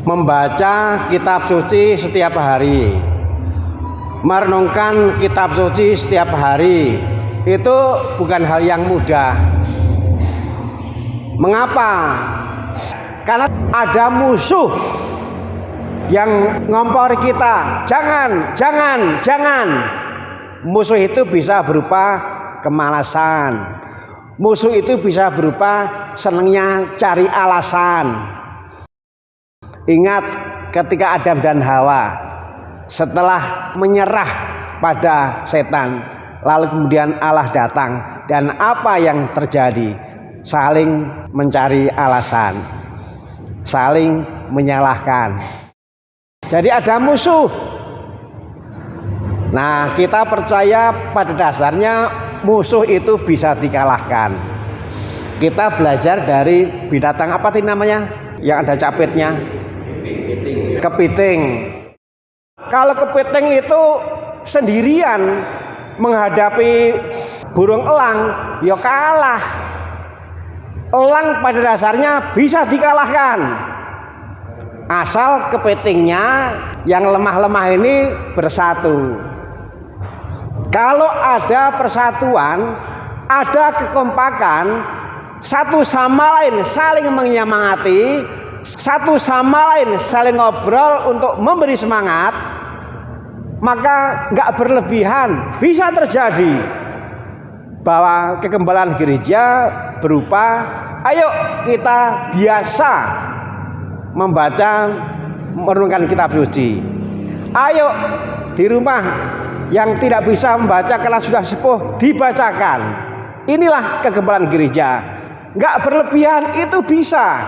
Membaca kitab suci setiap hari, merenungkan kitab suci setiap hari, itu bukan hal yang mudah. Mengapa? Karena ada musuh yang ngompori kita. Jangan. Musuh itu bisa berupa kemalasan. Musuh itu bisa berupa senangnya cari alasan. Ingat ketika Adam dan Hawa setelah menyerah pada setan, lalu kemudian Allah datang, dan apa yang terjadi? Saling mencari alasan, saling menyalahkan. Jadi ada musuh. Nah, kita percaya pada dasarnya musuh itu bisa dikalahkan. Kita belajar dari binatang apa sih namanya? Yang ada capitnya? Kepiting. Kalau kepiting itu sendirian menghadapi burung elang, ya kalah. Elang pada dasarnya bisa dikalahkan, asal kepitingnya yang lemah-lemah ini bersatu. Kalau ada persatuan, ada kekompakan, satu sama lain saling menyemangati, satu sama lain saling ngobrol untuk memberi semangat, maka nggak berlebihan. Bisa terjadi bahwa kekebalan gereja berupa, ayo kita biasa membaca, merenungkan kitab suci. Ayo di rumah yang tidak bisa membaca karena sudah sepuh, dibacakan. Inilah kekebalan gereja. Nggak berlebihan, itu bisa.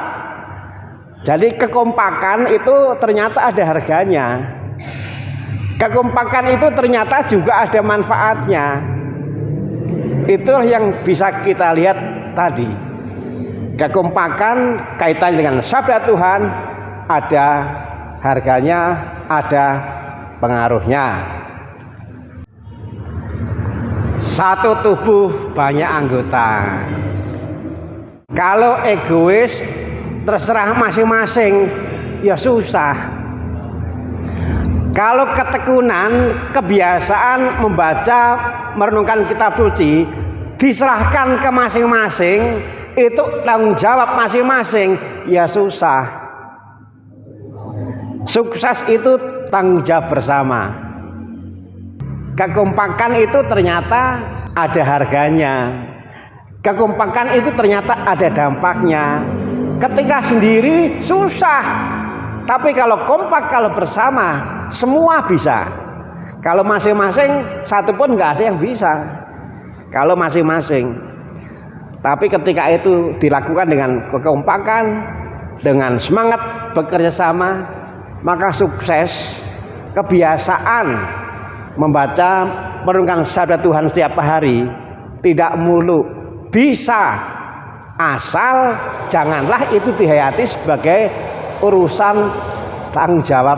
Jadi kekompakan itu ternyata ada harganya. Kekompakan itu ternyata juga ada manfaatnya. Itulah yang bisa kita lihat tadi. Kekompakan kaitannya dengan sabda Tuhan, ada harganya, ada pengaruhnya. Satu tubuh banyak anggota. Kalau egois terserah masing-masing, ya susah. Kalau ketekunan, kebiasaan membaca, merenungkan kitab suci diserahkan ke masing-masing, itu tanggung jawab masing-masing, ya susah. Sukses itu tanggung jawab bersama. Kekompakan itu ternyata ada harganya. Kekompakan itu ternyata ada dampaknya. Ketika sendiri susah, tapi kalau kompak, kalau bersama, semua bisa. Kalau masing-masing, satu pun nggak ada yang bisa. Kalau masing-masing. Tapi ketika itu dilakukan dengan kekompakan, dengan semangat bekerja sama, maka sukses. Kebiasaan membaca, merenungkan sabda Tuhan setiap hari tidak muluk, bisa, asal janganlah itu dihayati sebagai urusan tanggung jawab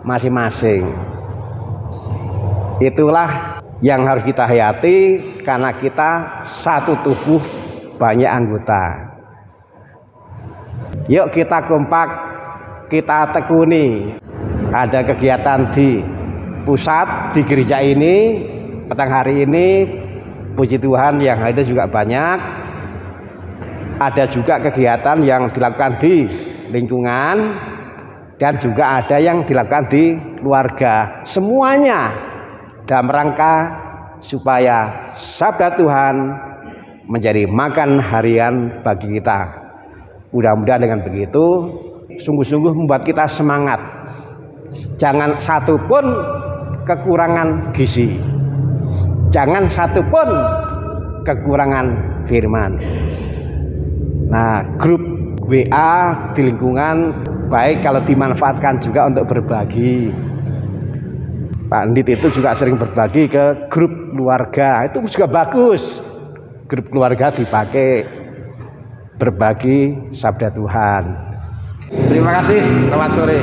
masing-masing. Itulah yang harus kita hayati, karena kita satu tubuh banyak anggota. Yuk kita kompak, kita tekuni. Ada kegiatan di pusat, di gereja ini, petang hari ini, puji Tuhan yang hadir juga banyak. Ada juga kegiatan yang dilakukan di lingkungan, dan juga ada yang dilakukan di keluarga. Semuanya dalam rangka supaya sabda Tuhan menjadi makan harian bagi kita. Mudah-mudahan dengan begitu sungguh-sungguh membuat kita semangat. Jangan satu pun kekurangan gizi, jangan satu pun kekurangan firman. Nah, grup WA di lingkungan baik kalau dimanfaatkan juga untuk berbagi. Pak Andit itu juga sering berbagi ke grup keluarga, itu juga bagus. Grup keluarga dipakai berbagi sabda Tuhan. Terima kasih, selamat sore.